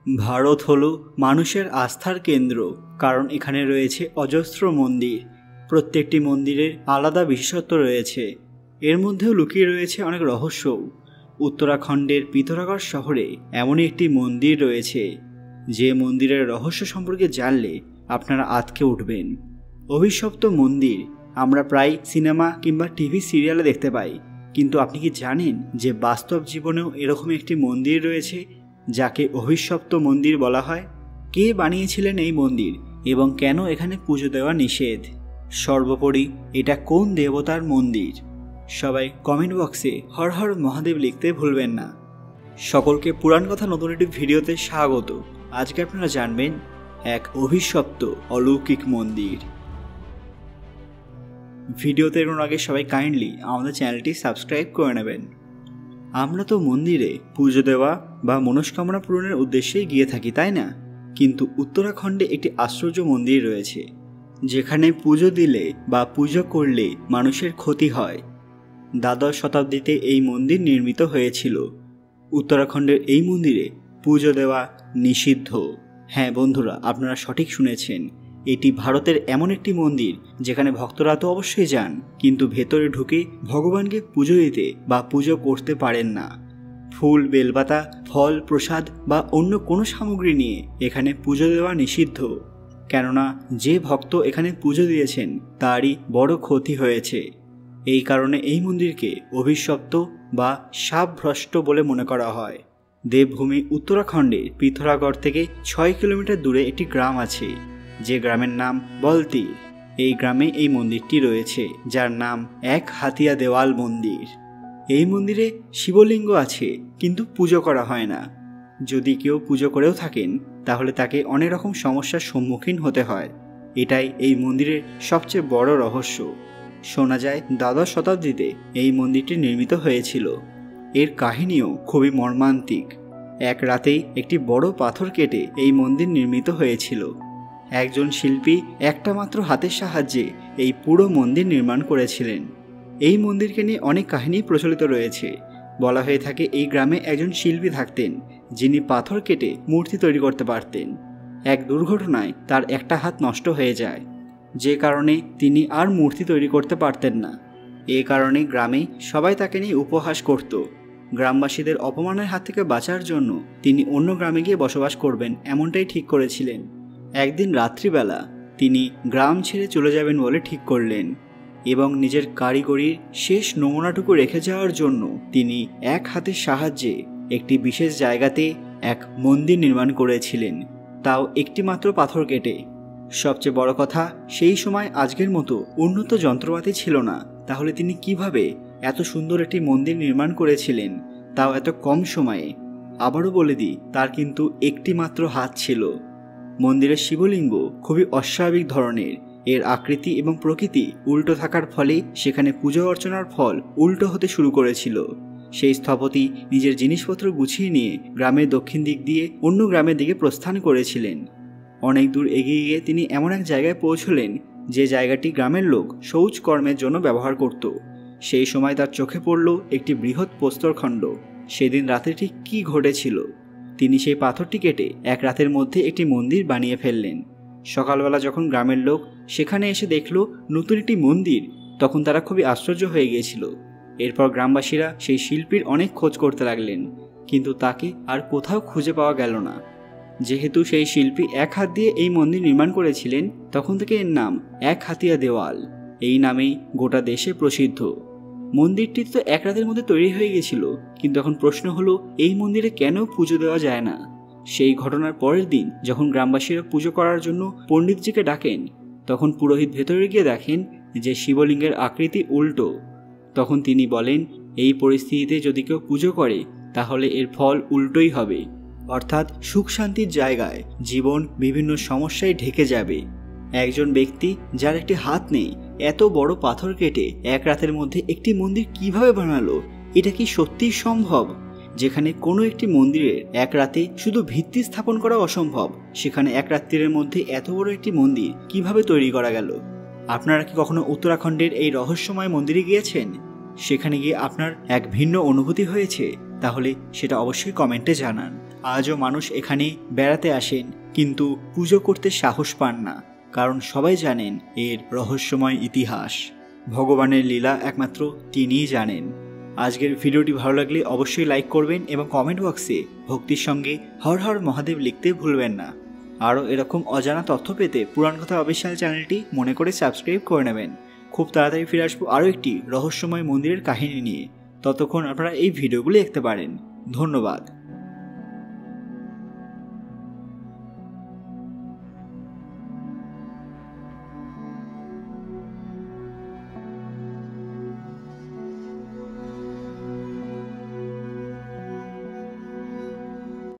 ভারত হলো মানুষের আস্থার কেন্দ্র, কারণ এখানে রয়েছে অজস্র মন্দির। প্রত্যেকটি মন্দিরের আলাদা বিশেষত্ব রয়েছে, এর মধ্যেও লুকিয়ে রয়েছে অনেক রহস্যও। উত্তরাখণ্ডের পিথোরাগড় শহরে এমনই একটি মন্দির রয়েছে, যে মন্দিরের রহস্য সম্পর্কে জানলে আপনারা আঁতকে উঠবেন। অভিশপ্ত মন্দির আমরা প্রায় সিনেমা কিংবা টিভি সিরিয়ালে দেখতে পাই, কিন্তু আপনি কি জানেন যে বাস্তব জীবনেও এরকম একটি মন্দির রয়েছে যাকে অভিশপ্ত মন্দির বলা হয়? কে বানিয়েছিলেন এই মন্দির এবং কেন এখানে পুজো দেওয়া নিষেধ? সর্বোপরি এটা কোন দেবতার মন্দির? সবাই কমেন্ট বক্সে হর হর মহাদেব লিখতে ভুলবেন না। সকলকে পুরাণ কথা নতুন একটি ভিডিওতে স্বাগত। আজকে আপনারা জানবেন এক অভিশপ্ত অলৌকিক মন্দির। ভিডিওতে এর আগে সবাই কাইন্ডলি আমাদের চ্যানেলটি সাবস্ক্রাইব করে নেবেন। আমরা তো মন্দিরে পুজো দেওয়া বা মনস্কামনা পূরণের উদ্দেশ্যেই গিয়ে থাকি, তাই না? কিন্তু উত্তরাখণ্ডে একটি আশ্চর্য মন্দির রয়েছে, যেখানে পুজো দিলে বা পুজো করলে মানুষের ক্ষতি হয়। দ্বাদশ শতাব্দীতে এই মন্দির নির্মিত হয়েছিল। উত্তরাখণ্ডের এই মন্দিরে পুজো দেওয়া নিষিদ্ধ। হ্যাঁ বন্ধুরা, আপনারা সঠিক শুনেছেন, এটি ভারতের এমন একটি মন্দির যেখানে ভক্তরা তো অবশ্যই যান, কিন্তু ভেতরে ঢুকে ভগবানকে পুজো দিতে বা পুজো করতে পারেন না। ফুল, বেলপাতা, ফল, প্রসাদ বা অন্য কোনো সামগ্রী নিয়ে এখানে পুজো দেওয়া নিষিদ্ধ, কেননা যে ভক্ত এখানে পুজো দিয়েছেন তারই বড় ক্ষতি হয়েছে। এই কারণে এই মন্দিরকে অভিশপ্ত বা শাপভ্রষ্ট বলে মনে করা হয়। দেবভূমি উত্তরাখণ্ডের পিথোরাগড় থেকে 6 কিলোমিটার দূরে একটি গ্রাম আছে, যে গ্রামের নাম বলতি। এই গ্রামে এই মন্দিরটি রয়েছে, যার নাম এক হাতিয়া দেওয়াল মন্দির। এই মন্দিরে শিবলিঙ্গ আছে, কিন্তু পুজো করা হয় না। যদি কেউ পুজো করেও থাকেন তাহলে তাকে অনেক রকম সমস্যার সম্মুখীন হতে হয়। এটাই এই মন্দিরের সবচেয়ে বড় রহস্য। শোনা যায় দ্বাদশ শতাব্দীতে এই মন্দিরটি নির্মিত হয়েছিল। এর কাহিনীও খুবই মর্মান্তিক। এক রাতেই একটি বড় পাথর কেটে এই মন্দির নির্মিত হয়েছিল। একজন শিল্পী একটা মাত্র হাতের সাহায্যে এই পুরো মন্দির নির্মাণ করেছিলেন। এই মন্দিরকে নিয়ে অনেক কাহিনী প্রচলিত রয়েছে। বলা হয়ে থাকে এই গ্রামে একজন শিল্পী থাকতেন, যিনি পাথর কেটে মূর্তি তৈরি করতে পারতেন। এক দুর্ঘটনায় তার একটা হাত নষ্ট হয়ে যায়, যে কারণে তিনি আর মূর্তি তৈরি করতে পারতেন না। এ কারণে গ্রামে সবাই তাকে নিয়ে উপহাস করত। গ্রামবাসীদের অপমানের হাত থেকে বাঁচার জন্য তিনি অন্য গ্রামে গিয়ে বসবাস করবেন, এমনটাই ঠিক করেছিলেন। একদিন রাত্রিবেলা তিনি গ্রাম ছেড়ে চলে যাবেন বলে ঠিক করলেন, এবং নিজের কারিগরির শেষ নমুনাটুকু রেখে যাওয়ার জন্য তিনি এক হাতের সাহায্যে একটি বিশেষ জায়গাতে এক মন্দির নির্মাণ করেছিলেন, তাও একটি মাত্র পাথর কেটে। সবচেয়ে বড় কথা, সেই সময় আজকের মতো উন্নত যন্ত্রপাতি ছিল না। তাহলে তিনি কিভাবে এত সুন্দর একটি মন্দির নির্মাণ করেছিলেন, তাও এত কম সময়ে? আবারও বলে দিই, তার কিন্তু একটি মাত্র হাত ছিল। মন্দিরের শিবলিঙ্গ খুবই অস্বাভাবিক ধরনের। এর আকৃতি এবং প্রকৃতি উল্টো থাকার ফলে সেখানে পূজা অর্চনার ফল উল্টো হতে শুরু করেছিল। সেই স্থপতি নিজের জিনিসপত্র গুছিয়ে নিয়ে গ্রামের দক্ষিণ দিক দিয়ে অন্য গ্রামের দিকে প্রস্থান করেছিলেন। অনেক দূর এগিয়ে গিয়ে তিনি এমন এক জায়গায় পৌঁছলেন, যে জায়গাটি গ্রামের লোক শৌচ কর্মের জন্য ব্যবহার করত। সেই সময় তার চোখে পড়ল একটি বৃহৎ প্রস্তরখণ্ড। সেদিন রাতে ঠিক কী ঘটেছিল? তিনি সেই পাথরটি কেটে এক রাতের মধ্যে একটি মন্দির বানিয়ে ফেললেন। সকালবেলা যখন গ্রামের লোক সেখানে এসে দেখল নতুন একটি মন্দির, তখন তারা খুবই আশ্চর্য হয়ে গিয়েছিল। এরপর গ্রামবাসীরা সেই শিল্পীর অনেক খোঁজ করতে লাগলেন, কিন্তু তাকে আর কোথাও খুঁজে পাওয়া গেল না। যেহেতু সেই শিল্পী এক হাত দিয়ে এই মন্দির নির্মাণ করেছিলেন, তখন থেকে এর নাম এক হাতিয়া দেওয়াল এই নামেই গোটা দেশে প্রসিদ্ধ। মন্দিরটি তো এক রাতের মধ্যে তৈরি হয়ে গেছিল, কিন্তু এখন প্রশ্ন হলো এই মন্দিরে কেন পুজো দেওয়া যায় না? সেই ঘটনার পরের দিন যখন গ্রামবাসীরা পুজো করার জন্য পণ্ডিতজিকে ডাকেন, তখন পুরোহিত ভেতরে গিয়ে দেখেন যে শিবলিঙ্গের আকৃতি উল্টো। তখন তিনি বলেন, এই পরিস্থিতিতে যদি কেউ পুজো করে তাহলে এর ফল উল্টোই হবে, অর্থাৎ সুখ শান্তির জায়গায় জীবন বিভিন্ন সমস্যায় ঢেকে যাবে। একজন ব্যক্তি যার একটি হাত নেই এত বড় পাথর কেটে এক রাতের মধ্যে একটি মন্দির কিভাবে বানালো? এটা কি সত্যিই সম্ভব? যেখানে কোনো একটি মন্দিরের এক রাতে শুধু ভিত্তি স্থাপন করা অসম্ভব, সেখানে এক রাত্রির মধ্যে এত বড় একটি মন্দির কিভাবে তৈরি করা গেল? আপনারা কি কখনো উত্তরাখণ্ডের এই রহস্যময় মন্দিরে গিয়েছেন? সেখানে গিয়ে আপনার এক ভিন্ন অনুভূতি হয়েছে? তাহলে সেটা অবশ্যই কমেন্টে জানান। আজও মানুষ এখানে বেড়াতে আসেন, কিন্তু পুজো করতে সাহস পান না, কারণ সবাই জানেন এর রহস্যময় ইতিহাস। ভগবানের লীলা একমাত্র তিনিই জানেন। আজকের ভিডিওটি ভালো লাগলে অবশ্যই লাইক করবেন এবং কমেন্ট বক্সে ভক্তির সঙ্গে হর হর মহাদেব লিখতে ভুলবেন না। আরও এরকম অজানা তথ্য পেতে পুরাণ কথা অফিসিয়াল চ্যানেলটি মনে করে সাবস্ক্রাইব করে নেবেন। খুব তাড়াতাড়ি ফিরে আসবো আরও একটি রহস্যময় মন্দিরের কাহিনী নিয়ে। ততক্ষণ আপনারা এই ভিডিওগুলি দেখতে পারেন। ধন্যবাদ।